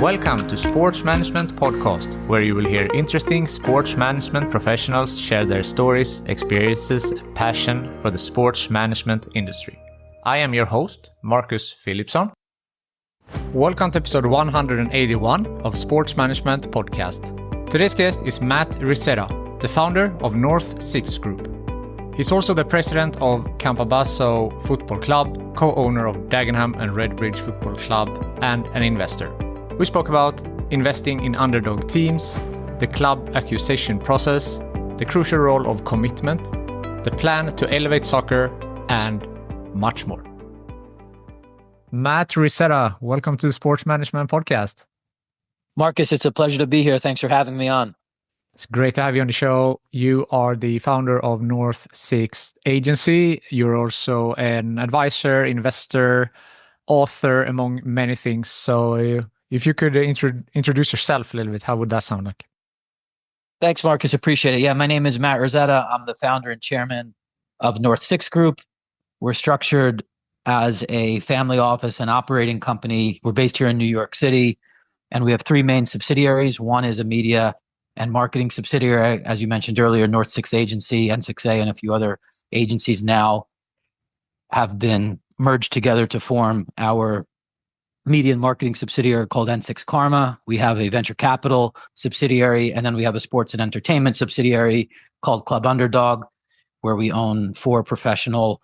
Welcome to Sports Management Podcast, where you will hear interesting sports management professionals share their stories, experiences, and passion for the sports management industry. I am your host, Marcus Philipsson. Welcome to episode 181 of Sports Management Podcast. Today's guest is Matt Rizzetta, the founder of North 6 Group. He's also the president of Campobasso Football Club, co-owner of Dagenham and Redbridge Football Club, and an investor. We spoke about investing in underdog teams, the club acquisition process, the crucial role of commitment, the plan to elevate soccer, and much more. Matt Rizzetta, welcome to the Sports Management Podcast. Marcus, it's a pleasure to be here. Thanks for having me on. It's great to have you on the show. You are the founder of North 6 Agency. You're also an advisor, investor, author, among many things. So if you could introduce yourself a little bit, how would that sound like? Thanks, Marcus. Appreciate it. Yeah, my name is Matt Rizzetta. I'm the founder and chairman of North 6 Group. We're structured as a family office and operating company. We're based here in New York City, and we have three main subsidiaries. One is a media and marketing subsidiary, as you mentioned earlier, North 6 Agency, N6A, and a few other agencies now have been merged together to form our media and marketing subsidiary called N6 Karma. We have a venture capital subsidiary, and then we have a sports and entertainment subsidiary called Club Underdog, where we own 4 professional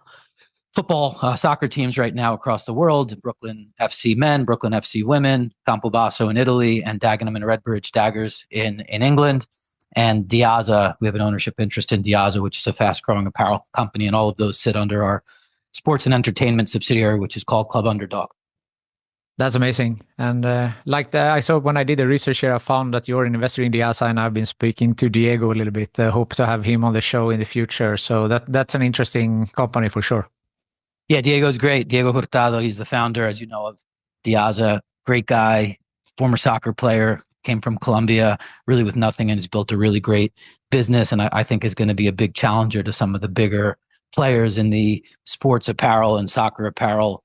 football soccer teams right now across the world: Brooklyn FC men, Brooklyn FC women, Campobasso in Italy, and Dagenham and Redbridge Daggers in England. And Diaza, we have an ownership interest in Diaza, which is a fast-growing apparel company, and all of those sit under our sports and entertainment subsidiary, which is called Club Underdog. That's amazing. And I saw when I did the research here, I found that you're an investor in Diaza, and I've been speaking to Diego a little bit. Hope to have him on the show in the future. So that's an interesting company for sure. Yeah, Diego's great. Diego Hurtado, he's the founder, as you know, of Diaza. Great guy, former soccer player, came from Colombia, really with nothing, and has built a really great business. And I think is going to be a big challenger to some of the bigger players in the sports apparel and soccer apparel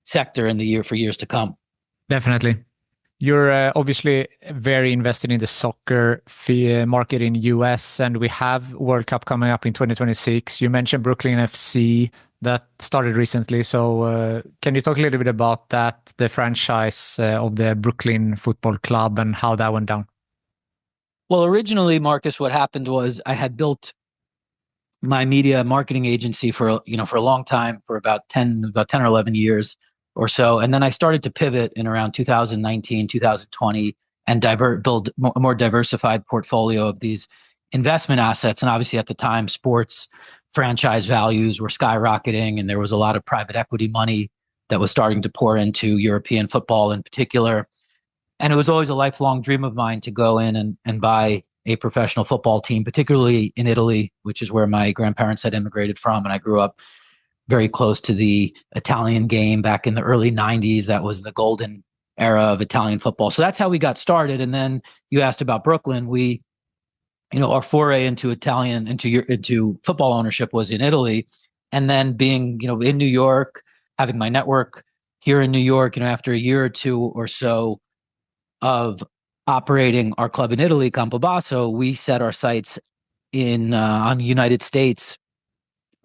sector for years to come. Definitely. You're obviously very invested in the soccer market in US, and we have World Cup coming up in 2026. You mentioned Brooklyn FC. That started recently. So can you talk a little bit about that, the franchise of the Brooklyn Football Club, and how that went down? Well, originally, Marcus, what happened was I had built my media marketing agency for a long time, for about 10 or 11 years or so. And then I started to pivot in around 2019, 2020, and build a more diversified portfolio of these investment assets. And obviously at the time, sports franchise values were skyrocketing, and there was a lot of private equity money that was starting to pour into European football in particular. And it was always a lifelong dream of mine to go in and buy a professional football team, particularly in Italy, which is where my grandparents had immigrated from. And I grew up very close to the Italian game back in the early 90s. That was the golden era of Italian football. So that's how we got started. And then you asked about Brooklyn. Our foray into football ownership was in Italy, and then being, in New York, having my network here in New York, after a year or two or so of operating our club in Italy, Campobasso, we set our sights on United States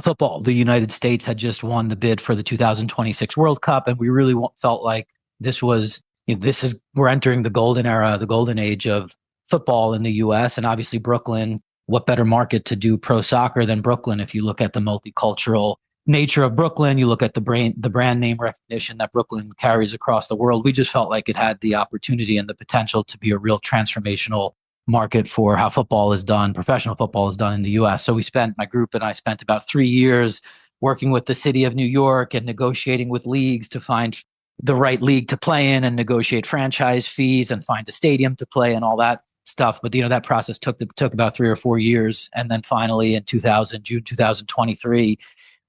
football. The United States had just won the bid for the 2026 World Cup, and we really felt like we're entering the golden era, the golden age of football in the US. And obviously Brooklyn, what better market to do pro soccer than Brooklyn? If you look at the multicultural nature of Brooklyn, you look at the brand name recognition that Brooklyn carries across the world, we just felt like it had the opportunity and the potential to be a real transformational market for how football is done, professional football is done in the US. So my group and I spent about 3 years working with the city of New York and negotiating with leagues to find the right league to play in and negotiate franchise fees and find a stadium to play and all that stuff. But that process took about 3 or 4 years. And then finally in June 2023,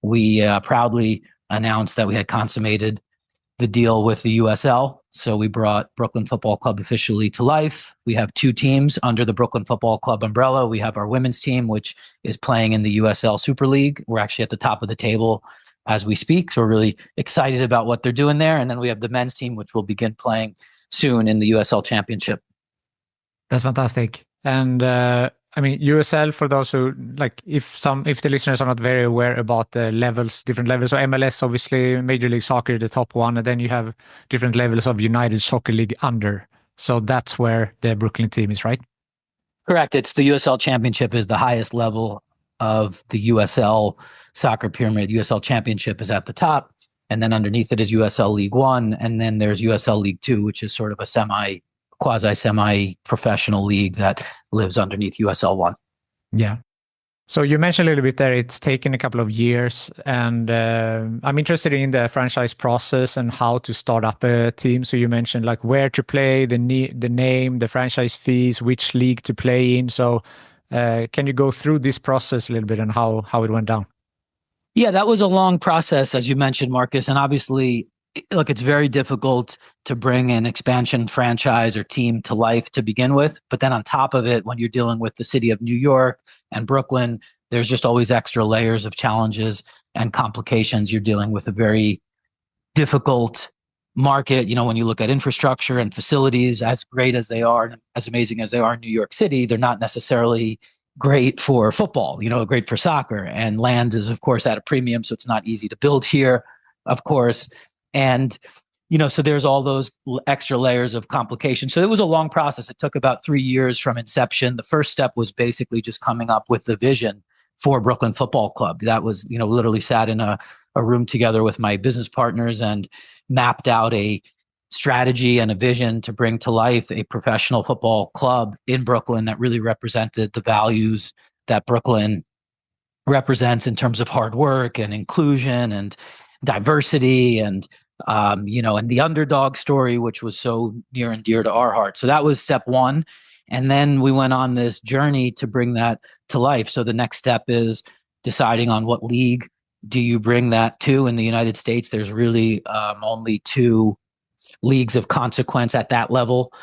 we proudly announced that we had consummated the deal with the USL. So we brought Brooklyn Football Club officially to life. We have 2 teams under the Brooklyn Football Club umbrella. We have our women's team, which is playing in the USL Super League. We're actually at the top of the table as we speak. So we're really excited about what they're doing there. And then we have the men's team, which will begin playing soon in the USL Championship. That's fantastic. And I mean, USL, for those who if the listeners are not very aware about the levels, different levels. So MLS, obviously, Major League Soccer, the top one, and then you have different levels of United Soccer League under. So that's where the Brooklyn team is, right? Correct. It's the USL Championship is the highest level of the USL soccer pyramid. USL Championship is at the top, and then underneath it is USL League One, and then there's USL League Two, which is sort of a quasi-semi-professional league that lives underneath USL One. Yeah. So you mentioned a little bit there, it's taken a couple of years, and I'm interested in the franchise process and how to start up a team. So you mentioned like where to play, the name, the franchise fees, which league to play in. So can you go through this process a little bit and how it went down? Yeah, that was a long process, as you mentioned, Marcus. And obviously, look, it's very difficult to bring an expansion franchise or team to life to begin with. But then on top of it, when you're dealing with the city of New York and Brooklyn, there's just always extra layers of challenges and complications. You're dealing with a very difficult market. You know, when you look at infrastructure and facilities, as great as they are, as amazing as they are in New York City, they're not necessarily great for football, great for soccer. And land is, of course, at a premium. So it's not easy to build here, of course. And, so there's all those extra layers of complication. So it was a long process. It took about 3 years from inception. The first step was basically just coming up with the vision for Brooklyn Football Club. That was, literally sat in a room together with my business partners and mapped out a strategy and a vision to bring to life a professional football club in Brooklyn that really represented the values that Brooklyn represents in terms of hard work and inclusion and diversity and and the underdog story, which was so near and dear to our heart. So that was step one. And then we went on this journey to bring that to life. So the next step is deciding on what league do you bring that to. In the United States, there's really only 2 leagues of consequence at that level.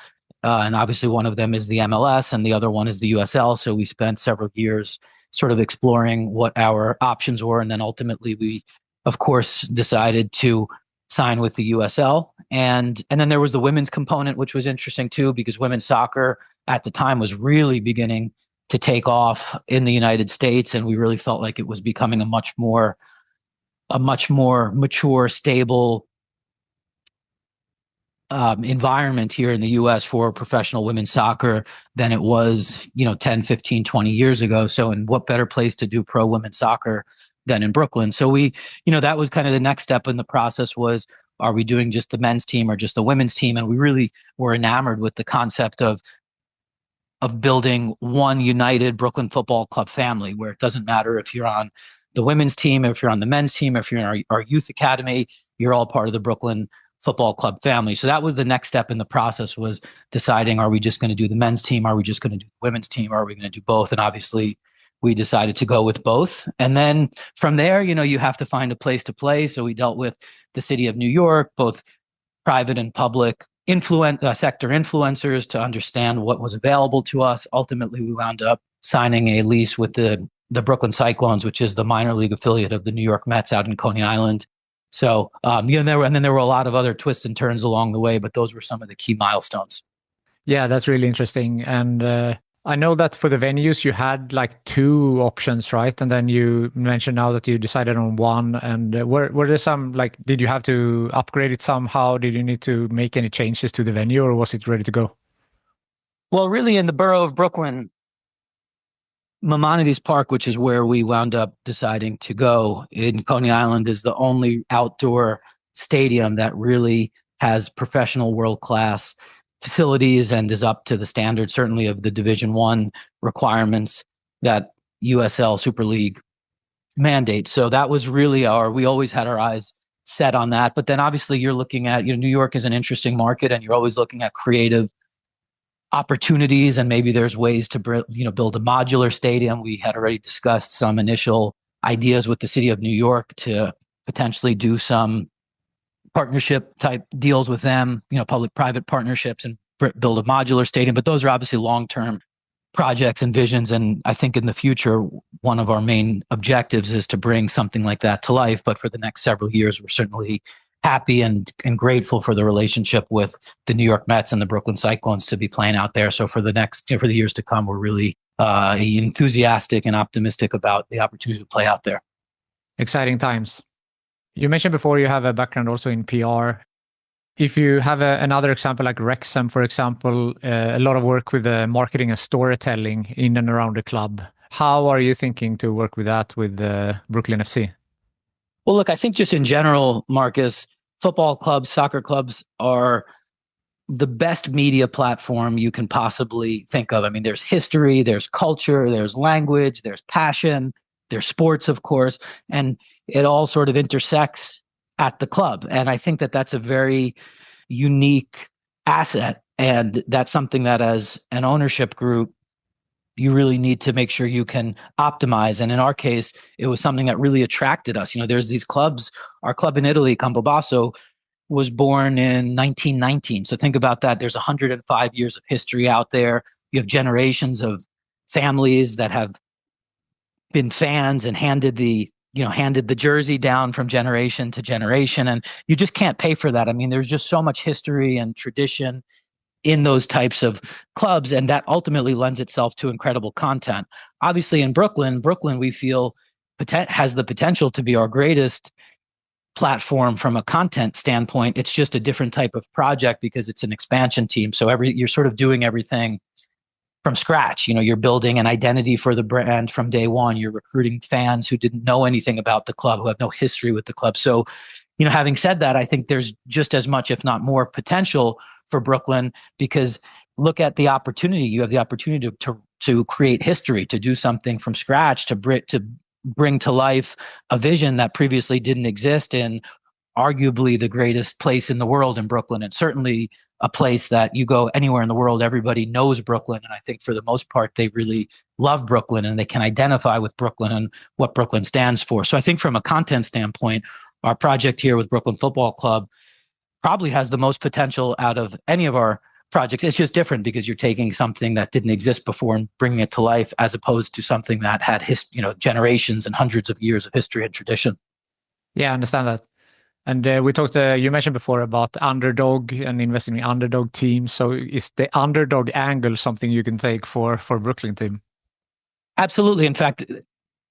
And obviously one of them is the MLS and the other one is the USL. So we spent several years sort of exploring what our options were. And then ultimately we, of course, decided to sign with the USL. And then there was the women's component, which was interesting too, because women's soccer at the time was really beginning to take off in the United States. And we really felt like it was becoming a much more mature, stable environment here in the US for professional women's soccer than it was, 10, 15, 20 years ago. So in what better place to do pro women's soccer than in Brooklyn? So we, that was kind of the next step in the process was, are we doing just the men's team or just the women's team? And we really were enamored with the concept of building one united Brooklyn Football Club family, where it doesn't matter if you're on the women's team, if you're on the men's team, if you're in our youth academy, you're all part of the Brooklyn Football Club family. So that was the next step in the process, was deciding, are we just going to do the men's team? Are we just going to do the women's team? Or are we going to do both? And obviously we decided to go with both. And then from there, you have to find a place to play. So we dealt with the city of New York, both private and public sector influencers, to understand what was available to us. Ultimately, we wound up signing a lease with the Brooklyn Cyclones, which is the minor league affiliate of the New York Mets out in Coney Island. So, there were a lot of other twists and turns along the way, but those were some of the key milestones. Yeah, that's really interesting. And I know that for the venues, you had like 2 options, right? And then you mentioned now that you decided on one. And were there some, did you have to upgrade it somehow? Did you need to make any changes to the venue, or was it ready to go? Well, really in the borough of Brooklyn, Maimonides Park, which is where we wound up deciding to go in Coney Island, is the only outdoor stadium that really has professional world-class facilities and is up to the standard, certainly of the Division I requirements that USL Super League mandates. So that was really we always had our eyes set on that. But then obviously you're looking at, New York is an interesting market, and you're always looking at creative opportunities, and maybe there's ways to build a modular stadium. We had already discussed some initial ideas with the city of New York to potentially do some partnership type deals with them, public-private partnerships, and build a modular stadium. But those are obviously long-term projects and visions. And I think in the future, one of our main objectives is to bring something like that to life. But for the next several years, we're certainly happy and grateful for the relationship with the New York Mets and the Brooklyn Cyclones to be playing out there. So for the years to come, we're really enthusiastic and optimistic about the opportunity to play out there. Exciting times. You mentioned before you have a background also in PR. If you have another example like Wrexham, for example, a lot of work with marketing and storytelling in and around the club. How are you thinking to work with that with Brooklyn FC? Well, look, I think just in general, Marcus, football clubs, soccer clubs are the best media platform you can possibly think of. I mean, there's history, there's culture, there's language, there's passion, there's sports, of course, and it all sort of intersects at the club. And I think that that's a very unique asset. And that's something that as an ownership group, you really need to make sure you can optimize. And in our case, it was something that really attracted us. You know, there's these clubs, our club in Italy, Campobasso, was born in 1919. So think about that. There's 105 years of history out there. You have generations of families that have been fans and handed the jersey down from generation to generation. And you just can't pay for that. I mean, there's just so much history and tradition in those types of clubs, and that ultimately lends itself to incredible content. Obviously, in Brooklyn, we feel has the potential to be our greatest platform from a content standpoint. It's just a different type of project because it's an expansion team. So you're sort of doing everything from scratch. You know, you're building an identity for the brand from day one. You're recruiting fans who didn't know anything about the club, who have no history with the club. So, you know, having said that, I think there's just as much, if not more, potential for Brooklyn, because look at the opportunity. You have the opportunity to create history, to do something from scratch, to bring to life a vision that previously didn't exist in arguably the greatest place in the world in Brooklyn, and certainly a place that you go anywhere in the world, everybody knows Brooklyn. And I think for the most part, they really love Brooklyn and they can identify with Brooklyn and what Brooklyn stands for. So I think from a content standpoint, our project here with Brooklyn Football Club probably has the most potential out of any of our projects. It's just different because you're taking something that didn't exist before and bringing it to life, as opposed to something that had generations and hundreds of years of history and tradition. Yeah, I understand that. And we talked, you mentioned before about underdog and investing in underdog teams. So is the underdog angle something you can take for Brooklyn team? Absolutely. In fact,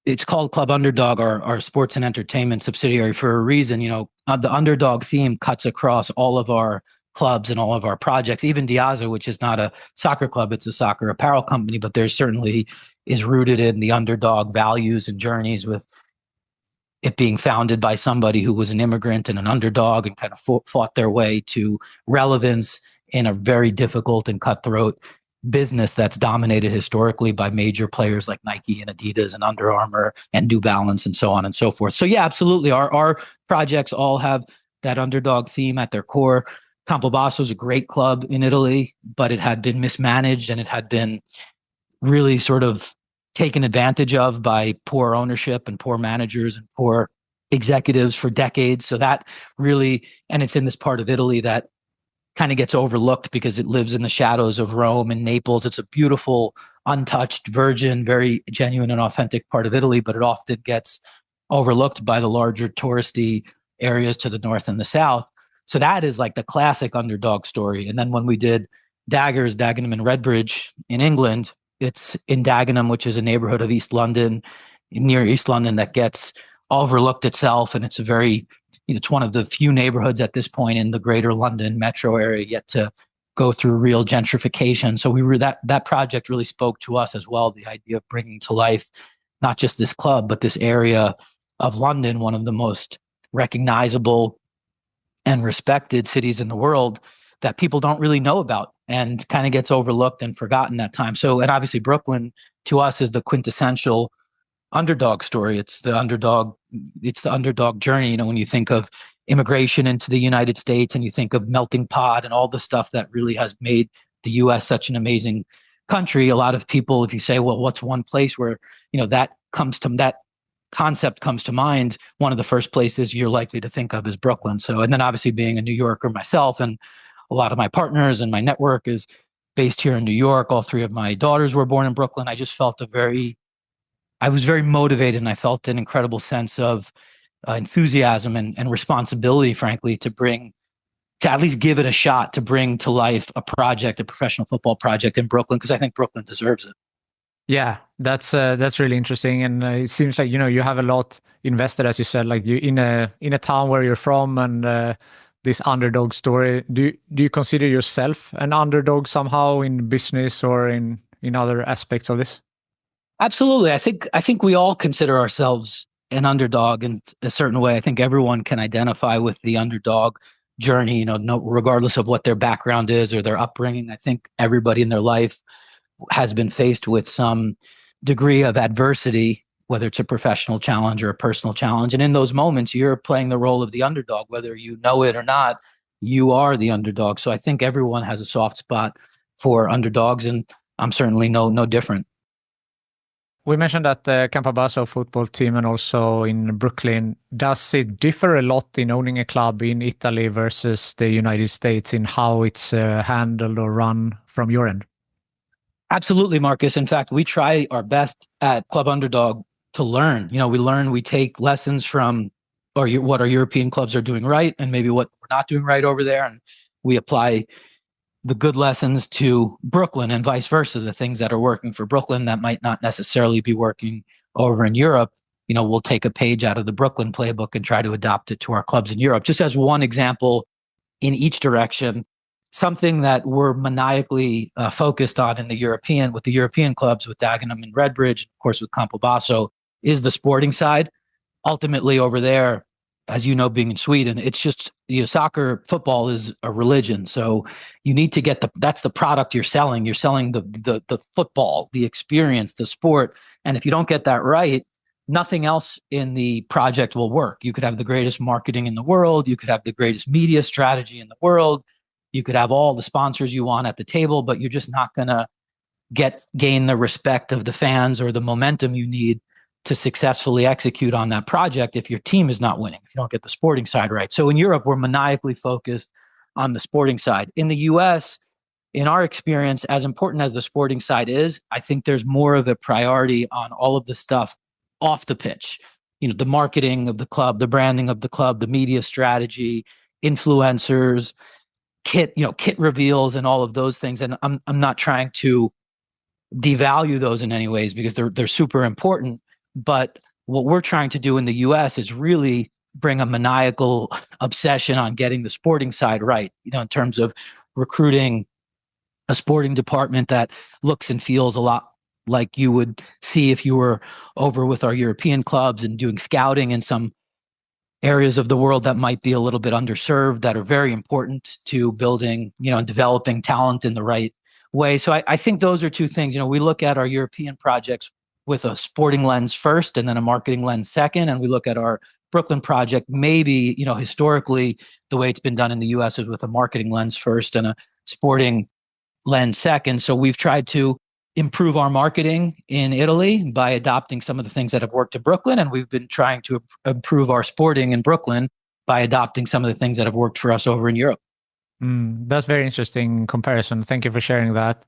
it's called Club Underdog, our sports and entertainment subsidiary, for a reason. You know, the underdog theme cuts across all of our clubs and all of our projects. Even Diazza, which is not a soccer club, it's a soccer apparel company, but there certainly is rooted in the underdog values and journeys, with it being founded by somebody who was an immigrant and an underdog and kind of fought their way to relevance in a very difficult and cutthroat business that's dominated historically by major players like Nike and Adidas and Under Armour and New Balance and so on and so forth. So yeah, absolutely. Our projects all have that underdog theme at their core. Campobasso is a great club in Italy, but it had been mismanaged and it had been really sort of taken advantage of by poor ownership and poor managers and poor executives for decades. So that really, and it's in this part of Italy that kind of gets overlooked because it lives in the shadows of Rome and Naples. It's a beautiful, untouched, virgin, very genuine and authentic part of Italy, but it often gets overlooked by the larger touristy areas to the north and the south. So that is like the classic underdog story. And then when we did Dagenham and Redbridge in England, it's in Dagenham, which is a neighborhood of East London, near East London, that gets overlooked itself. And it's it's one of the few neighborhoods at this point in the greater London metro area yet to go through real gentrification. So that project really spoke to us as well, the idea of bringing to life not just this club, but this area of London, one of the most recognizable and respected cities in the world that people don't really know about and kind of gets overlooked and forgotten at times. So, and obviously Brooklyn to us is the quintessential underdog story. It's the underdog journey. You know, when you think of immigration into the United States and you think of melting pot and all the stuff that really has made the US such an amazing country, a lot of people, if you say, well, what's one place where, that concept comes to mind, one of the first places you're likely to think of is Brooklyn. So, and then obviously being a New Yorker myself, and a lot of my partners and my network is based here in New York. All three of my daughters were born in Brooklyn. I just felt I was very motivated, and I felt an incredible sense of enthusiasm and responsibility, frankly, to at least give it a shot to bring to life a professional football project in Brooklyn, because I think Brooklyn deserves it. Yeah, that's really interesting, and it seems like you have a lot invested, as you said, like you in a town where you're from, and this underdog story. Do you consider yourself an underdog somehow in business or in other aspects of this? Absolutely. I think we all consider ourselves an underdog in a certain way. I think everyone can identify with the underdog journey, regardless of what their background is or their upbringing. I think everybody in their life has been faced with some degree of adversity, whether it's a professional challenge or a personal challenge. And in those moments, you're playing the role of the underdog, whether you know it or not, you are the underdog. So I think everyone has a soft spot for underdogs, and I'm certainly no different. We mentioned that the Campobasso football team and also in Brooklyn. Does it differ a lot in owning a club in Italy versus the United States in how it's handled or run from your end? Absolutely, Marcus. In fact, we try our best at Club Underdog to learn. We take lessons from what our European clubs are doing right and maybe what we're not doing right over there. And we apply the good lessons to Brooklyn and vice versa. The things that are working for Brooklyn that might not necessarily be working over in Europe. We'll take a page out of the Brooklyn playbook and try to adopt it to our clubs in Europe. Just as one example in each direction, something that we're maniacally focused on with the European clubs, with Dagenham and Redbridge, of course, with Campobasso, is the sporting side. Ultimately, over there, as you know, being in Sweden, it's just football is a religion. So you need to get that's the product you're selling. You're selling the football, the experience, the sport. And if you don't get that right, nothing else in the project will work. You could have the greatest marketing in the world. You could have the greatest media strategy in the world. You could have all the sponsors you want at the table, but you're just not going to gain the respect of the fans or the momentum you need to successfully execute on that project if your team is not winning, if you don't get the sporting side right. So in Europe, we're maniacally focused on the sporting side. In the US, in our experience, as important as the sporting side is, I think there's more of a priority on all of the stuff off the pitch. The marketing of the club, the branding of the club, the media strategy, influencers, kit reveals, and all of those things. And I'm not trying to devalue those in any ways, because they're super important. But what we're trying to do in the US is really bring a maniacal obsession on getting the sporting side right, in terms of recruiting a sporting department that looks and feels a lot like you would see if you were over with our European clubs, and doing scouting in some areas of the world that might be a little bit underserved, that are very important to building, and developing talent in the right way. So I think those are two things. We look at our European projects with a sporting lens first, and then a marketing lens second. And we look at our Brooklyn project, maybe, historically, the way it's been done in the US is with a marketing lens first and a sporting lens second. So we've tried to improve our marketing in Italy by adopting some of the things that have worked in Brooklyn. And we've been trying to improve our sporting in Brooklyn by adopting some of the things that have worked for us over in Europe. That's very interesting comparison. Thank you for sharing that.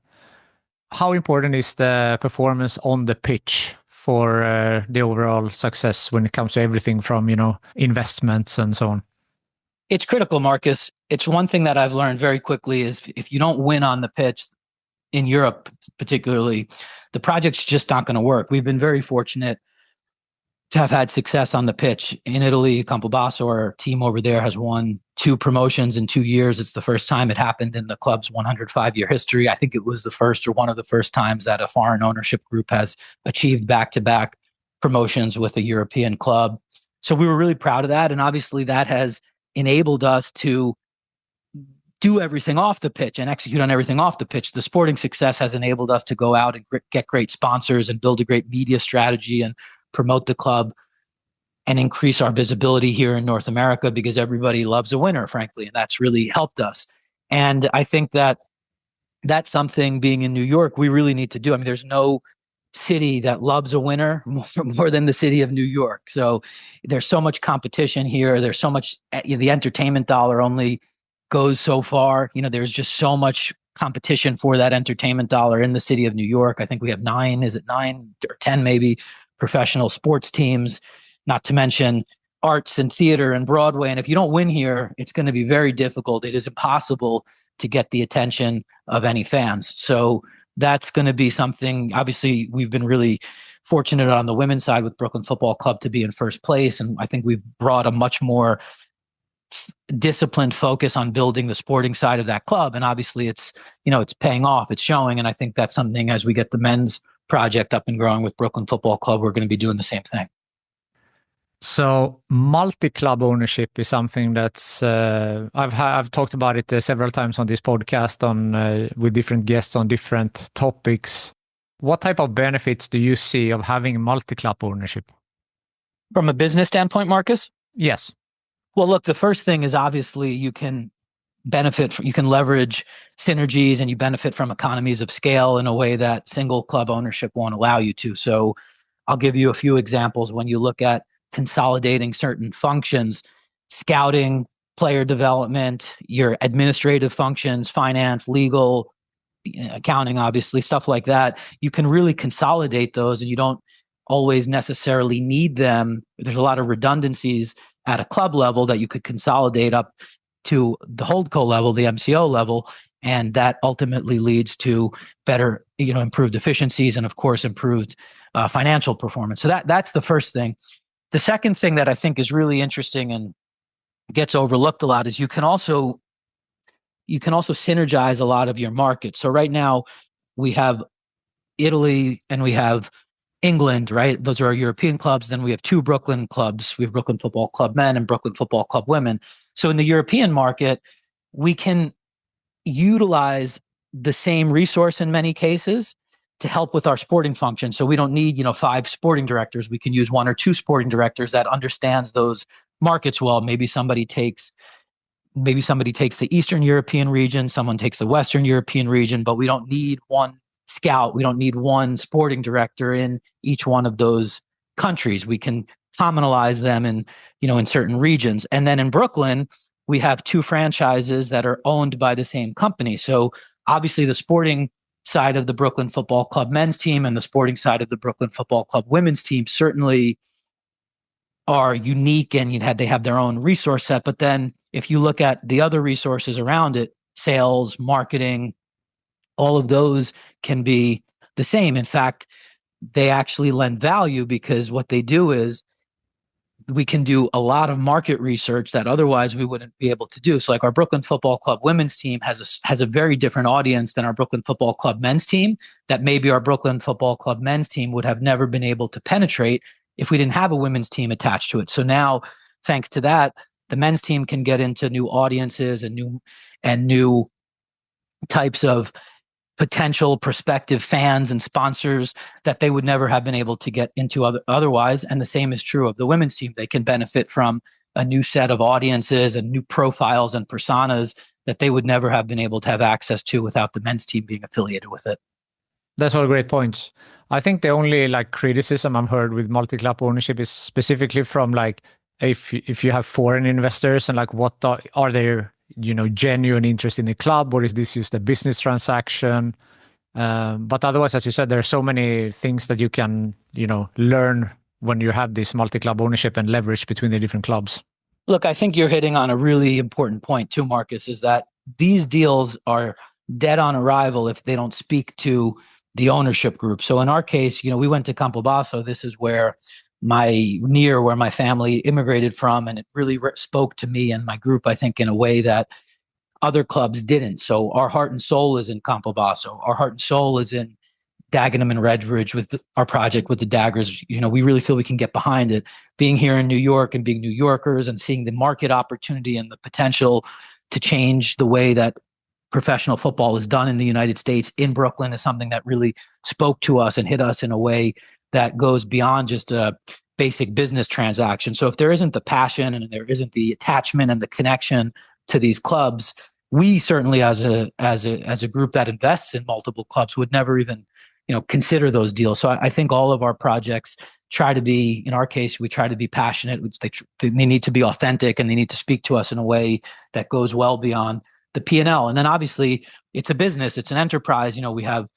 How important is the performance on the pitch for the overall success when it comes to everything from, investments and so on? It's critical, Marcus. It's one thing that I've learned very quickly is if you don't win on the pitch, in Europe particularly, the project's just not going to work. We've been very fortunate to have had success on the pitch. In Italy, Campobasso, our team over there, has won 2 promotions in 2 years. It's the first time it happened in the club's 105-year history. I think it was the first or one of the first times that a foreign ownership group has achieved back-to-back promotions with a European club. So we were really proud of that. And obviously that has enabled us to do everything off the pitch and execute on everything off the pitch. The sporting success has enabled us to go out and get great sponsors and build a great media strategy and promote the club and increase our visibility here in North America, because everybody loves a winner, frankly, and that's really helped us. And I think that that's something, being in New York, we really need to do. I mean, there's no city that loves a winner more than the city of New York. So there's so much competition here. There's so much, the entertainment dollar only goes so far. There's just so much competition for that entertainment dollar in the city of New York. I think we have 9 or 10 maybe professional sports teams, not to mention arts and theater and Broadway. And if you don't win here, it's going to be very difficult. It is impossible to get the attention of any fans. So that's going to be something. Obviously, we've been really fortunate on the women's side with Brooklyn Football Club to be in first place. And I think we've brought a much more disciplined focus on building the sporting side of that club. And obviously it's paying off, it's showing. And I think that's something, as we get the men's project up and growing with Brooklyn Football Club, we're going to be doing the same thing. So multi-club ownership is something that's I've talked about it several times on this podcast with different guests on different topics. What type of benefits do you see of having multi-club ownership? From a business standpoint, Marcus? Yes. Well, look, the first thing is obviously you can you can leverage synergies and you benefit from economies of scale in a way that single club ownership won't allow you to. So I'll give you a few examples. When you look at consolidating certain functions, scouting, player development, your administrative functions, finance, legal, accounting, obviously, stuff like that, you can really consolidate those and you don't always necessarily need them. There's a lot of redundancies at a club level that you could consolidate up to the holdco level, the MCO level, and that ultimately leads to better, improved efficiencies and, of course, improved financial performance. So that's the first thing. The second thing that I think is really interesting and gets overlooked a lot is you can also synergize a lot of your markets. So right now we have Italy and we have England, right? Those are our European clubs. Then we have 2 Brooklyn clubs. We have Brooklyn Football Club Men and Brooklyn Football Club Women. So in the European market, we can utilize the same resource in many cases to help with our sporting function. So we don't need, 5 sporting directors. We can use 1 or 2 sporting directors that understands those markets well. Maybe somebody takes the Eastern European region, someone takes the Western European region, but we don't need one scout. We don't need one sporting director in each one of those countries. We can commonalize them in certain regions. And then in Brooklyn, we have 2 franchises that are owned by the same company. So obviously the sporting side of the Brooklyn Football Club men's team and the sporting side of the Brooklyn Football Club women's team certainly are unique and they have their own resource set. But then if you look at the other resources around it, sales, marketing, all of those can be the same. In fact, they actually lend value because what they do is we can do a lot of market research that otherwise we wouldn't be able to do. So like our Brooklyn Football Club women's team has a very different audience than our Brooklyn Football Club men's team that maybe our Brooklyn Football Club men's team would have never been able to penetrate if we didn't have a women's team attached to it. So now, thanks to that, the men's team can get into new audiences and new types of potential prospective fans and sponsors that they would never have been able to get into otherwise. And the same is true of the women's team. They can benefit from a new set of audiences and new profiles and personas that they would never have been able to have access to without the men's team being affiliated with it. That's all great points. I think the only criticism I've heard with multi-club ownership is specifically from if you have foreign investors and what are their genuine interest in the club, or is this just a business transaction? But otherwise, as you said, there are so many things that you can learn when you have this multi-club ownership and leverage between the different clubs. Look, I think you're hitting on a really important point too, Marcus, is that these deals are dead on arrival if they don't speak to the ownership group. So in our case, we went to Campobasso. This is where my family immigrated from, and it really spoke to me and my group, I think, in a way that other clubs didn't. So our heart and soul is in Campobasso. Our heart and soul is in Dagenham and Redbridge with our project with the Daggers. We really feel we can get behind it. Being here in New York and being New Yorkers and seeing the market opportunity and the potential to change the way that professional football is done in the United States in Brooklyn is something that really spoke to us and hit us in a way that goes beyond just a basic business transaction. So if there isn't the passion and there isn't the attachment and the connection to these clubs, we certainly as a group that invests in multiple clubs would never even consider those deals. So I think all of our projects try to be, in our case, we try to be passionate. They need to be authentic and they need to speak to us in a way that goes well beyond the P&L. And then obviously it's a business, it's an enterprise. We have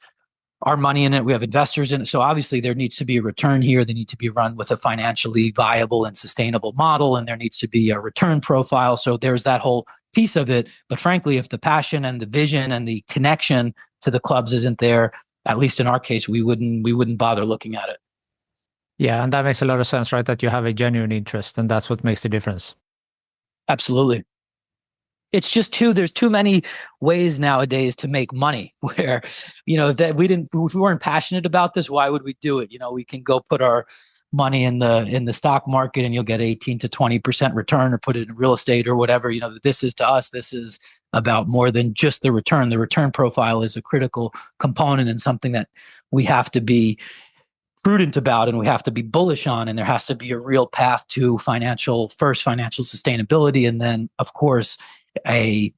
our money in it, we have investors in it. So obviously there needs to be a return here. They need to be run with a financially viable and sustainable model, and there needs to be a return profile. So there's that whole piece of it. But frankly, if the passion and the vision and the connection to the clubs isn't there, at least in our case, we wouldn't bother looking at it. Yeah, and that makes a lot of sense, right? That you have a genuine interest, and that's what makes the difference. Absolutely. It's just there's too many ways nowadays to make money where, that if we weren't passionate about this, why would we do it? We can go put our money in the stock market and you'll get 18 to 20% return, or put it in real estate or whatever. This is, to us, this is about more than just the return. The return profile is a critical component and something that we have to be prudent about, and we have to be bullish on, and there has to be a real path to financial sustainability, and then of course a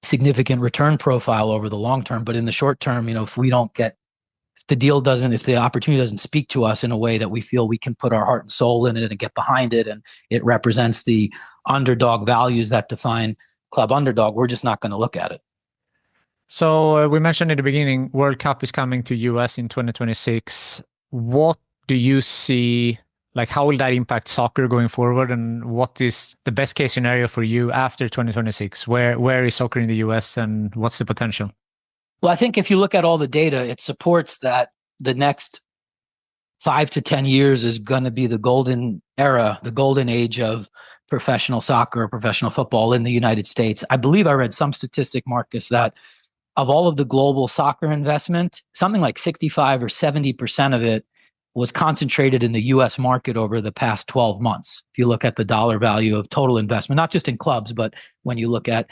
significant return profile over the long term. But in the short term, if the opportunity doesn't speak to us in a way that we feel we can put our heart and soul in it and get behind it, and it represents the underdog values that define Club Underdog, we're just not going to look at it. So we mentioned in the beginning, World Cup is coming to US in 2026. What do you see, like how will that impact soccer going forward, and what is the best case scenario for you after 2026? Where is soccer in the US and what's the potential? Well, I think if you look at all the data, it supports that the next 5 to 10 years is going to be the golden era, the golden age of professional soccer or professional football in the United States. I believe I read some statistic, Marcus, that of all of the global soccer investment, something like 65 or 70% of it was concentrated in the US market over the past 12 months. If you look at the dollar value of total investment, not just in clubs, but when you look at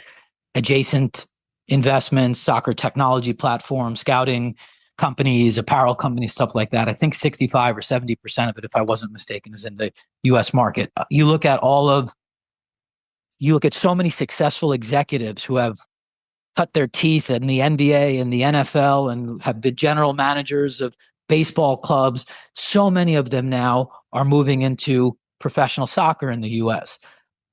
adjacent investments, soccer technology platforms, scouting companies, apparel companies, stuff like that, I think 65 or 70% of it, if I wasn't mistaken, is in the US market. You look at so many successful executives who have cut their teeth in the NBA and the NFL and have been general managers of baseball clubs. So many of them now are moving into professional soccer in the US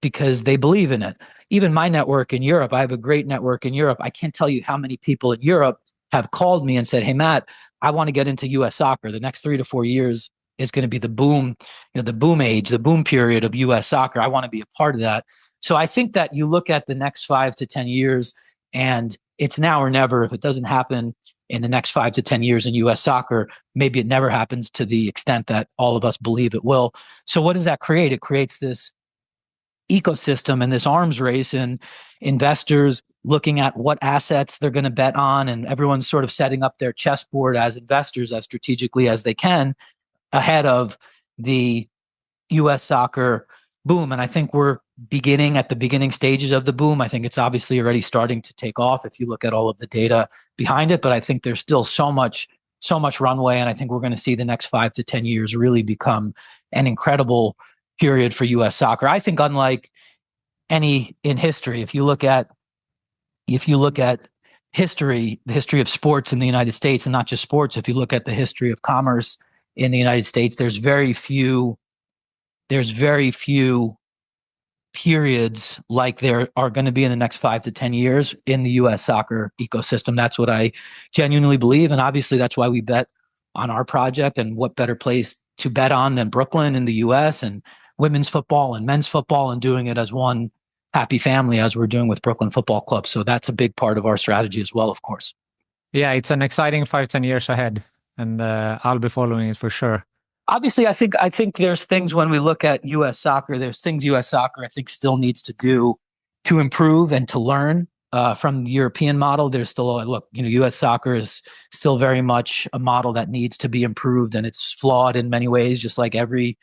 because they believe in it. Even my network in Europe, I have a great network in Europe. I can't tell you how many people in Europe have called me and said, "Hey, Matt, I want to get into US soccer. The next 3 to 4 years is going to be the boom, the boom age, the boom period of US soccer. I want to be a part of that." So I think that you look at the next 5 to 10 years, and it's now or never. If it doesn't happen in the next 5 to 10 years in US soccer, maybe it never happens to the extent that all of us believe it will. So what does that create? It creates this ecosystem and this arms race, and investors looking at what assets they're going to bet on, and everyone's sort of setting up their chessboard as investors as strategically as they can ahead of the US soccer boom. And I think we're at the beginning stages of the boom. I think it's obviously already starting to take off if you look at all of the data behind it, but I think there's still so much runway, and I think we're going to see the next 5 to 10 years really become an incredible period for US soccer. I think unlike any in history, if you look at history, the history of sports in the United States, and not just sports, if you look at the history of commerce in the United States, there's very few periods like there are going to be in the next 5 to 10 years in the US soccer ecosystem. That's what I genuinely believe. And obviously that's why we bet on our project, and what better place to bet on than Brooklyn in the US, and women's football and men's football, and doing it as one happy family as we're doing with Brooklyn Football Club. So that's a big part of our strategy as well, of course. Yeah, it's an exciting 5-10 years ahead, and I'll be following it for sure. Obviously, I think there's things when we look at US soccer, there's things US soccer I think still needs to do to improve and to learn from the European model. There's still US soccer is still very much a model that needs to be improved, and it's flawed in many ways, just like every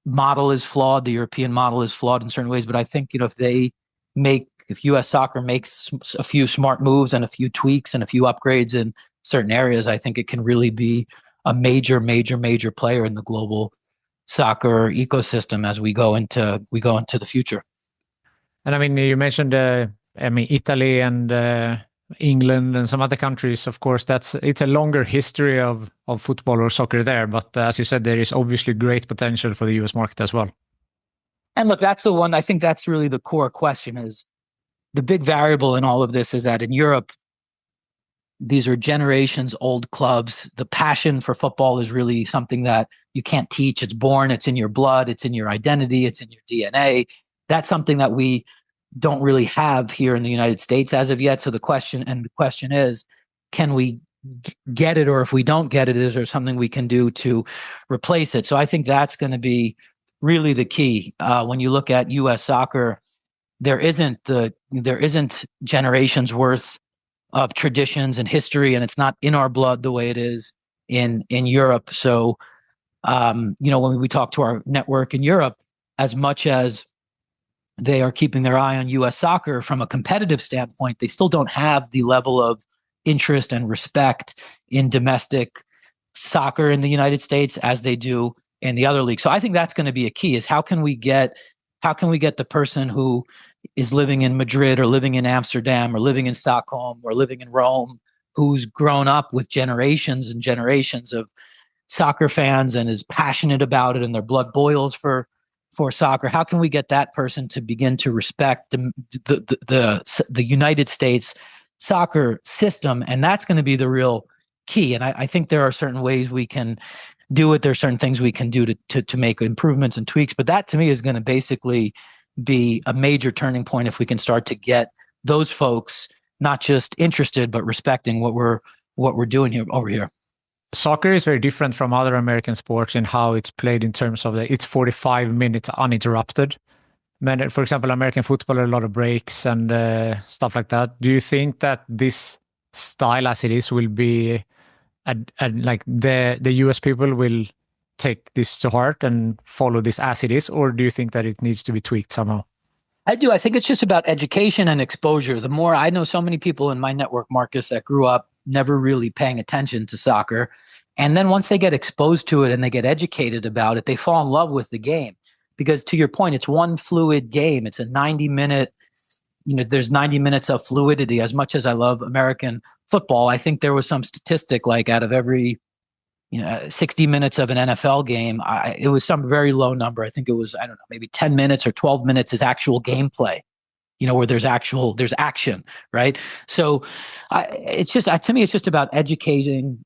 model is flawed. The European model is flawed in certain ways, but I think if US soccer makes a few smart moves and a few tweaks and a few upgrades in certain areas, I think it can really be a major player in the global soccer ecosystem as we go into the future. And I mean, you mentioned Italy and England and some other countries. Of course, it's a longer history of football or soccer there. But as you said, there is obviously great potential for the US market as well. And look, that's the one, I think that's really the core question. Is the big variable in all of this is that in Europe, these are generations old clubs. The passion for football is really something that you can't teach. It's born, it's in your blood, it's in your identity, it's in your DNA. That's something that we don't really have here in the United States as of yet. So the question is, can we get it? Or if we don't get it, is there something we can do to replace it? So I think that's going to be really the key. When you look at US soccer, there isn't generations worth of traditions and history, and it's not in our blood the way it is in Europe. So, when we talk to our network in Europe, as much as they are keeping their eye on U.S. soccer from a competitive standpoint, they still don't have the level of interest and respect in domestic soccer in the United States as they do in the other leagues. So I think that's going to be a key: is how can we get the person who is living in Madrid or living in Amsterdam or living in Stockholm or living in Rome, who's grown up with generations and generations of soccer fans and is passionate about it and their blood boils for soccer. How can we get that person to begin to respect the United States soccer system? And that's going to be the real key. And I think there are certain ways we can do it. There's certain things we can do to make improvements and tweaks. But that to me is going to basically be a major turning point if we can start to get those folks not just interested, but respecting what we're doing over here. Soccer is very different from other American sports in how it's played in terms of it's 45 minutes uninterrupted. For example, American football, a lot of breaks and stuff like that. Do you think that this style as it is will be like the US people will take this to heart and follow this as it is, or do you think that it needs to be tweaked somehow? I do. I think it's just about education and exposure. The more I know, so many people in my network, Marcus, that grew up never really paying attention to soccer. And then once they get exposed to it and they get educated about it, they fall in love with the game. Because to your point, it's one fluid game. It's a 90-minute, there's 90 minutes of fluidity. As much as I love American football, I think there was some statistic like out of every 60 minutes of an NFL game, it was some very low number. I think it was, I don't know, maybe 10 minutes or 12 minutes is actual gameplay, where there's action, right? So it's just, to me, it's just about educating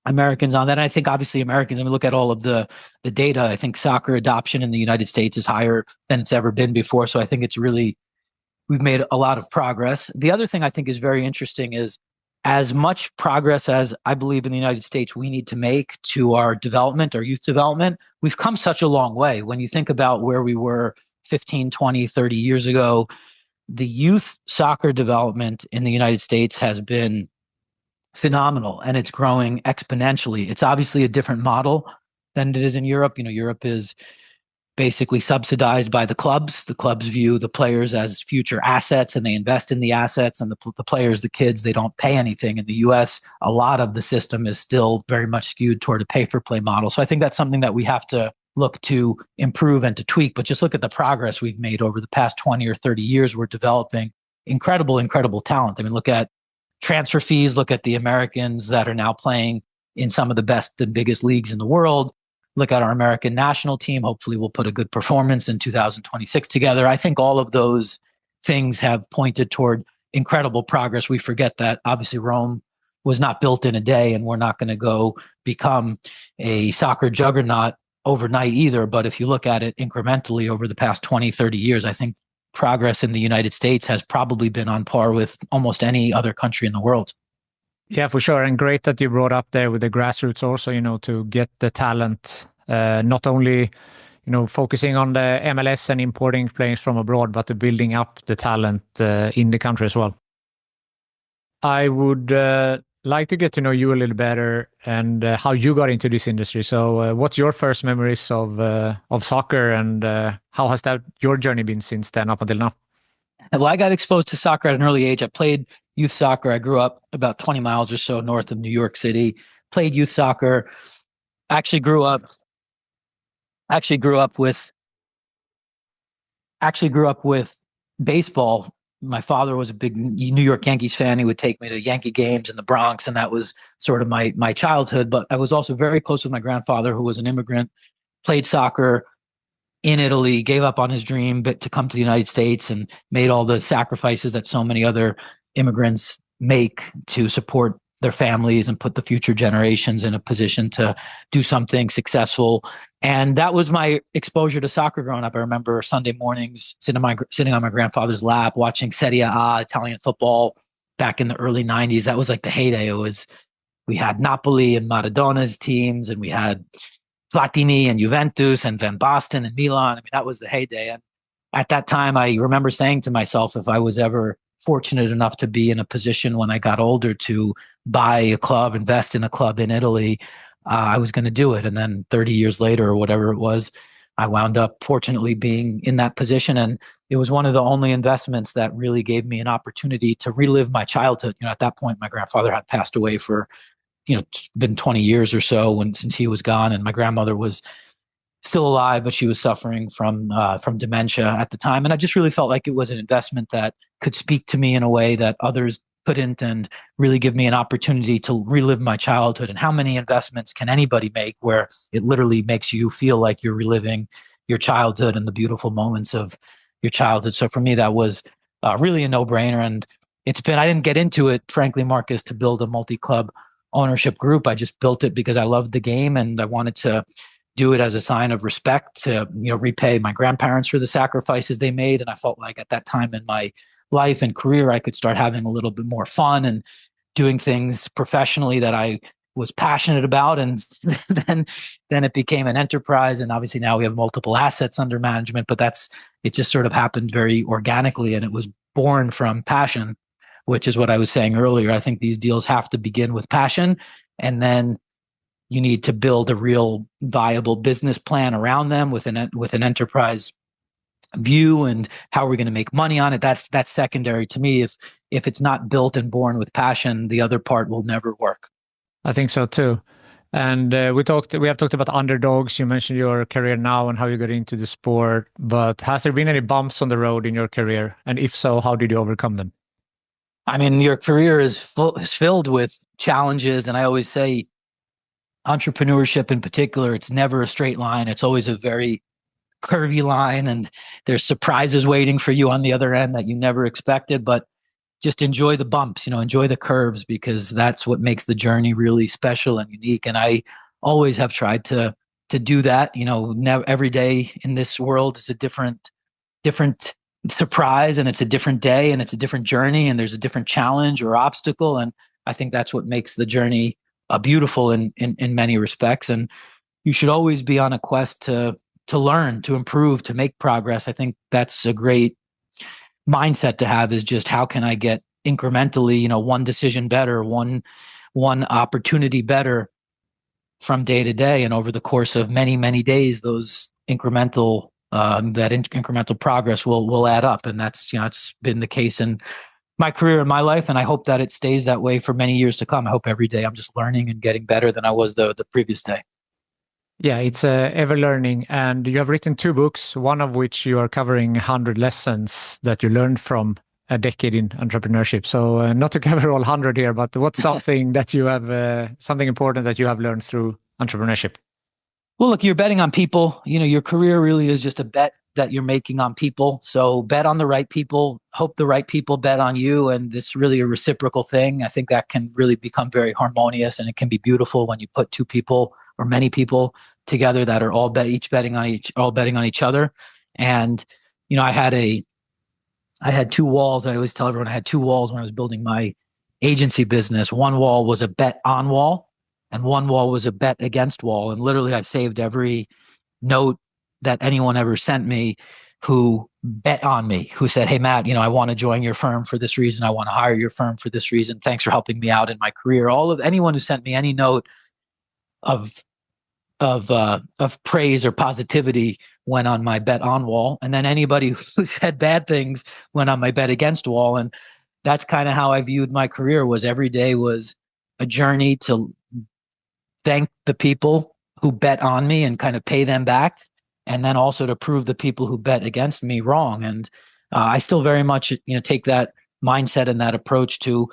Americans on that. And I think obviously Americans, I mean, look at all of the data. I think soccer adoption in the United States is higher than it's ever been before. So I think we've made a lot of progress. The other thing I think is very interesting is as much progress as I believe in the United States we need to make to our development, our youth development, we've come such a long way. When you think about where we were 15, 20, 30 years ago, the youth soccer development in the United States has been phenomenal, and it's growing exponentially. It's obviously a different model than it is in Europe. Europe is basically subsidized by the clubs. The clubs view the players as future assets, and they invest in the assets, and the players, the kids, they don't pay anything. In the US, a lot of the system is still very much skewed toward a pay-for-play model. So I think that's something that we have to look to improve and to tweak. But just look at the progress we've made over the past 20 or 30 years. We're developing incredible talent. I mean, look at transfer fees, look at the Americans that are now playing in some of the best and biggest leagues in the world. Look at our American national team. Hopefully we'll put a good performance in 2026 together. I think all of those things have pointed toward incredible progress. We forget that obviously Rome was not built in a day, and we're not going to go become a soccer juggernaut overnight either. But if you look at it incrementally over the past 20, 30 years, I think progress in the United States has probably been on par with almost any other country in the world. Yeah, for sure. And great that you brought up there with the grassroots also, to get the talent, not only, focusing on the MLS and importing players from abroad, but to building up the talent in the country as well. I would like to get to know you a little better and how you got into this industry. So what's your first memories of soccer, and how has your journey been since then up until now? Well, I got exposed to soccer at an early age. I played youth soccer. I grew up about 20 miles or so north of New York City, played youth soccer. Actually grew up with baseball. My father was a big New York Yankees fan. He would take me to Yankee games in the Bronx, and that was sort of my childhood. But I was also very close with my grandfather, who was an immigrant, played soccer in Italy, gave up on his dream, but to come to the United States and made all the sacrifices that so many other immigrants make to support their families and put the future generations in a position to do something successful. And that was my exposure to soccer growing up. I remember Sunday mornings sitting on my grandfather's lap, watching Serie A, Italian football back in the early 90s. That was like the heyday. We had Napoli and Maradona's teams, and we had Platini and Juventus and Van Basten and Milan. I mean, that was the heyday. And at that time, I remember saying to myself, if I was ever fortunate enough to be in a position when I got older to buy a club, invest in a club in Italy, I was going to do it. And then 30 years later, or whatever it was, I wound up fortunately being in that position. And it was one of the only investments that really gave me an opportunity to relive my childhood. At that point, my grandfather had passed away for it's been 20 years or so since he was gone, and my grandmother was still alive, but she was suffering from dementia at the time. And I just really felt like it was an investment that could speak to me in a way that others couldn't, and really give me an opportunity to relive my childhood. And how many investments can anybody make where it literally makes you feel like you're reliving your childhood and the beautiful moments of your childhood? So for me, that was really a no-brainer. And I didn't get into it, frankly, Marcus, to build a multi-club ownership group. I just built it because I loved the game, and I wanted to do it as a sign of respect to repay my grandparents for the sacrifices they made. And I felt like at that time in my life and career, I could start having a little bit more fun and doing things professionally that I was passionate about. And then it became an enterprise, and obviously now we have multiple assets under management. But it just sort of happened very organically, and it was born from passion, which is what I was saying earlier. I think these deals have to begin with passion, and then you need to build a real viable business plan around them with an enterprise view, and how are we going to make money on it. That's secondary to me. If it's not built and born with passion, the other part will never work. I think so too. And we have talked about underdogs. You mentioned your career now and how you got into the sport, but has there been any bumps on the road in your career? And if so, how did you overcome them? I mean, your career is filled with challenges. And I always say entrepreneurship in particular, it's never a straight line. It's always a very curvy line, and there's surprises waiting for you on the other end that you never expected. But just enjoy the bumps, enjoy the curves, because that's what makes the journey really special and unique. And I always have tried to do that. Every day in this world is a different surprise, and it's a different day, and it's a different journey, and there's a different challenge or obstacle. And I think that's what makes the journey beautiful in many respects. And you should always be on a quest to learn, to improve, to make progress. I think that's a great mindset to have, is just how can I get incrementally, one decision better, one opportunity better from day to day. And over the course of many, many days, those incremental progress will add up. And that's, it's been the case in my career and my life. And I hope that it stays that way for many years to come. I hope every day I'm just learning and getting better than I was the previous day. Yeah, it's ever learning. And you have written 2 books, one of which you are covering 100 lessons that you learned from a decade in entrepreneurship. So not to cover all 100 here, but what's something that you have, something important that you have learned through entrepreneurship? Well, look, you're betting on people. Your career really is just a bet that you're making on people. So bet on the right people, hope the right people bet on you. And it's really a reciprocal thing. I think that can really become very harmonious, and it can be beautiful when you put 2 people or many people together that are all betting on each other. And, I had 2 walls. I always tell everyone I had 2 walls when I was building my agency business. One wall was a bet on wall, and one wall was a bet against wall. And literally I've saved every note that anyone ever sent me who bet on me, who said, "Hey, Matt, I want to join your firm for this reason. I want to hire your firm for this reason. Thanks for helping me out in my career." Anyone who sent me any note of praise or positivity went on my bet on wall. And then anybody who said bad things went on my bet against wall. And that's kind of how I viewed my career. Was every day was a journey to thank the people who bet on me and kind of pay them back, and then also to prove the people who bet against me wrong. And I still very much, take that mindset and that approach to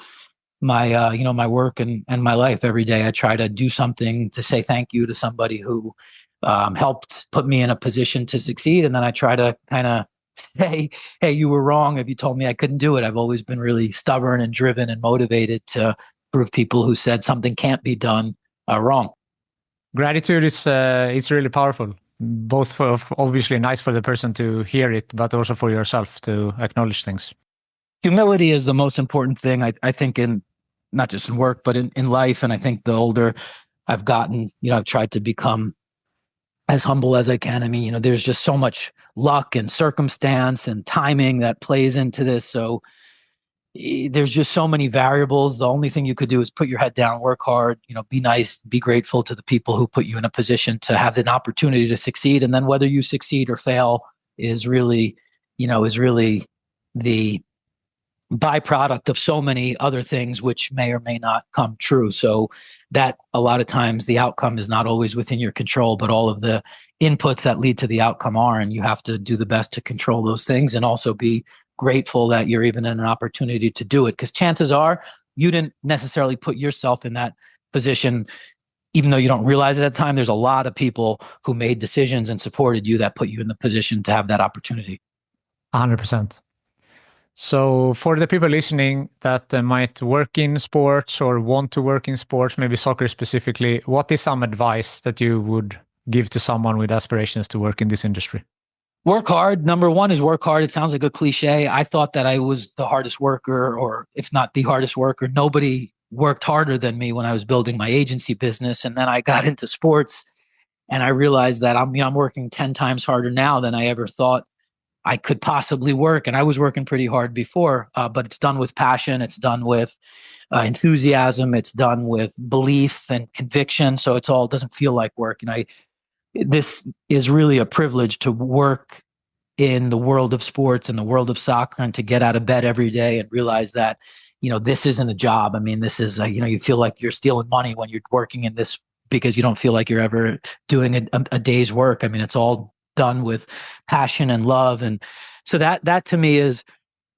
my, my work and my life. Every day I try to do something to say thank you to somebody who helped put me in a position to succeed. And then I try to kind of say, hey, you were wrong if you told me I couldn't do it. I've always been really stubborn and driven and motivated to prove people who said something can't be done wrong. Gratitude is really powerful, both for obviously nice for the person to hear it, but also for yourself to acknowledge things. Humility is the most important thing, I think, in not just in work, but in life. And I think the older I've gotten, I've tried to become as humble as I can. I mean, there's just so much luck and circumstance and timing that plays into this. So there's just so many variables. The only thing you could do is put your head down, work hard, be nice, be grateful to the people who put you in a position to have an opportunity to succeed. And then whether you succeed or fail is really the byproduct of so many other things which may or may not come true. So that a lot of times the outcome is not always within your control, but all of the inputs that lead to the outcome are, and you have to do the best to control those things and also be grateful that you're even in an opportunity to do it. Because chances are you didn't necessarily put yourself in that position, even though you don't realize it at the time. There's a lot of people who made decisions and supported you that put you in the position to have that opportunity. 100%. So for the people listening that might work in sports or want to work in sports, maybe soccer specifically, what is some advice that you would give to someone with aspirations to work in this industry? Work hard. Number one is work hard. It sounds like a cliche. I thought that I was the hardest worker, or if not the hardest worker. Nobody worked harder than me when I was building my agency business. And then I got into sports and I realized that I'm working 10 times harder now than I ever thought I could possibly work. And I was working pretty hard before, but it's done with passion. It's done with enthusiasm. It's done with belief and conviction. So it doesn't feel like work. And this is really a privilege to work in the world of sports and the world of soccer, and to get out of bed every day and realize that, this isn't a job. I mean, this is, you feel like you're stealing money when you're working in this, because you don't feel like you're ever doing a day's work. I mean, it's all done with passion and love. And so that to me is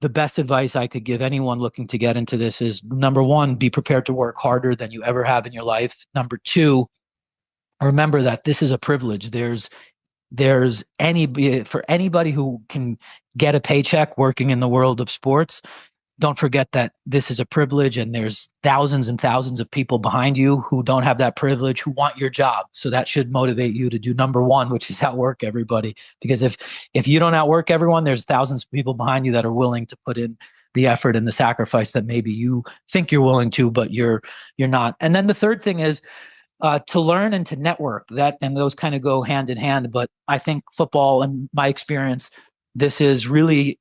the best advice I could give anyone looking to get into this is, number one, be prepared to work harder than you ever have in your life. Number two, remember that this is a privilege. For anybody who can get a paycheck working in the world of sports, don't forget that this is a privilege, and there's thousands and thousands of people behind you who don't have that privilege, who want your job. So that should motivate you to do number one, which is outwork everybody. Because if you don't outwork everyone, there's thousands of people behind you that are willing to put in the effort and the sacrifice that maybe you think you're willing to, but you're not. And then the third thing is to learn and to network. And those kind of go hand in hand. But I think football, and my experience, this is really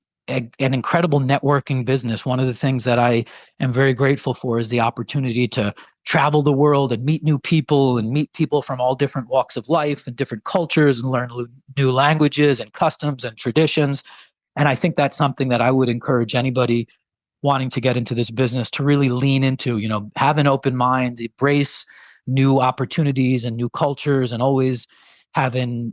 an incredible networking business. One of the things that I am very grateful for is the opportunity to travel the world and meet new people, and meet people from all different walks of life and different cultures, and learn new languages and customs and traditions. And I think that's something that I would encourage anybody wanting to get into this business to really lean into. Have an open mind, embrace new opportunities and new cultures, and always have a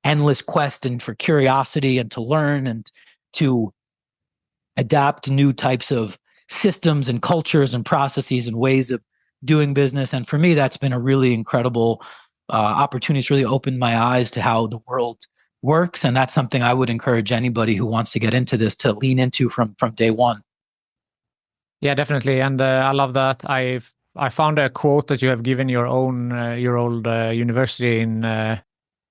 endless quest and for curiosity, and to learn and to adapt new types of systems and cultures and processes and ways of doing business. And for me, that's been a really incredible opportunity. It's really opened my eyes to how the world works. And that's something I would encourage anybody who wants to get into this to lean into from day one. Yeah, definitely. And I love that. I found a quote that you have given your old university in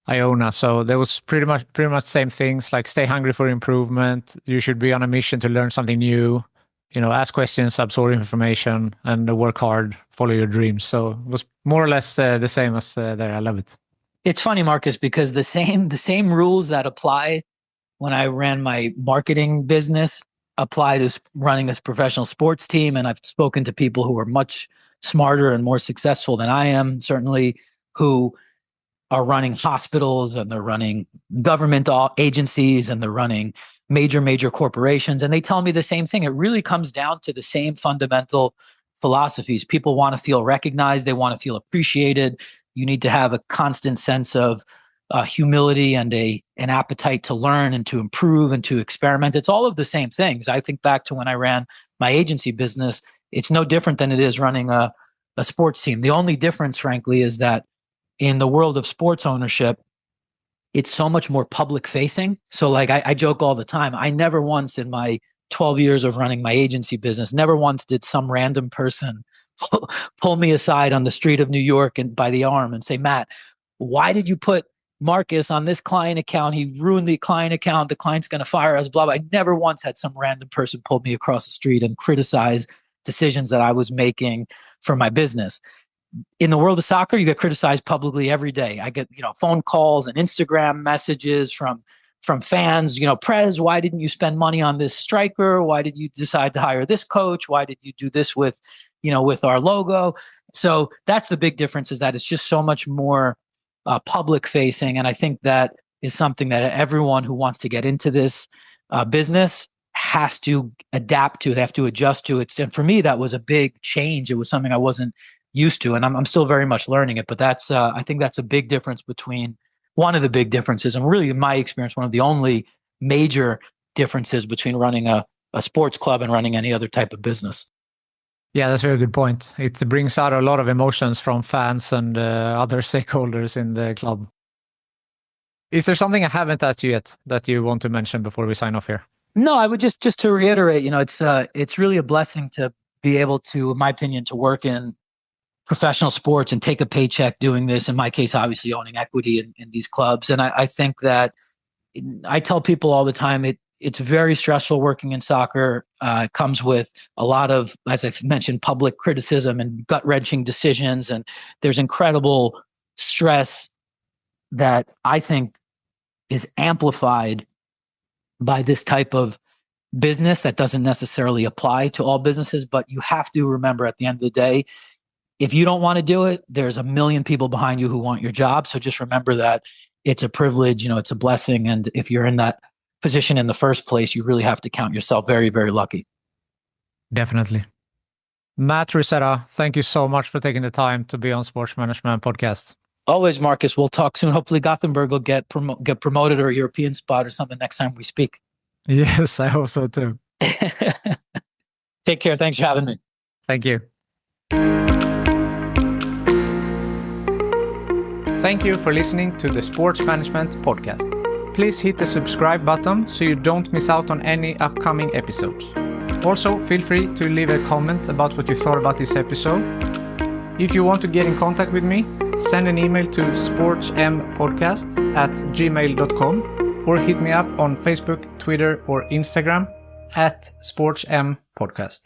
Iona. So there was pretty much the same things, like stay hungry for improvement. You should be on a mission to learn something new. Ask questions, absorb information, and work hard, follow your dreams. So it was more or less the same as there. I love it. It's funny, Marcus, because the same rules that apply when I ran my marketing business apply to running this professional sports team. And I've spoken to people who are much smarter and more successful than I am, certainly, who are running hospitals, and they're running government agencies, and they're running major corporations. And they tell me the same thing. It really comes down to the same fundamental philosophies. People want to feel recognized. They want to feel appreciated. You need to have a constant sense of humility and an appetite to learn and to improve and to experiment. It's all of the same things. I think back to when I ran my agency business. It's no different than it is running a sports team. The only difference, frankly, is that in the world of sports ownership, it's so much more public facing. So like I joke all the time. I never once in my 12 years of running my agency business, never once did some random person pull me aside on the street of New York and by the arm and say, Matt, why did you put Marcus on this client account? He ruined the client account. The client's going to fire us, blah, blah. I never once had some random person pull me across the street and criticize decisions that I was making for my business. In the world of soccer, you get criticized publicly every day. I get, phone calls and Instagram messages from fans, Prez, why didn't you spend money on this striker? Why did you decide to hire this coach? Why did you do this with our logo? So that's the big difference, is that it's just so much more public facing. And I think that is something that everyone who wants to get into this business has to adapt to. They have to adjust to it. And for me, that was a big change. It was something I wasn't used to, and I'm still very much learning it. But that's I think that's a big difference one of the big differences, and really in my experience, one of the only major differences between running a sports club and running any other type of business. Yeah, that's a very good point. It brings out a lot of emotions from fans and other stakeholders in the club. Is there something I haven't asked you yet that you want to mention before we sign off here? No, I would just to reiterate, it's really a blessing to be able to, in my opinion, to work in professional sports and take a paycheck doing this. In my case, obviously owning equity in these clubs. And I think that I tell people all the time, it's very stressful working in soccer. It comes with a lot of, as I mentioned, public criticism and gut-wrenching decisions. And there's incredible stress that I think is amplified by this type of business that doesn't necessarily apply to all businesses. But you have to remember, at the end of the day, if you don't want to do it, there's a million people behind you who want your job. So just remember that it's a privilege, it's a blessing. And if you're in that position in the first place, you really have to count yourself very, very lucky. Definitely. Matt Rizzetta, thank you so much for taking the time to be on Sports Management Podcast. Always, Marcus. We'll talk soon. Hopefully Gothenburg will get promoted or a European spot or something next time we speak. Yes, I hope so too. Take care. Thanks for having me. Thank you. Thank you for listening to the Sports Management Podcast. Please hit the subscribe button so you don't miss out on any upcoming episodes. Also, feel free to leave a comment about what you thought about this episode. If you want to get in contact with me, send an email to sportsmpodcast@gmail.com or hit me up on Facebook, Twitter, or Instagram @sportmpodcast.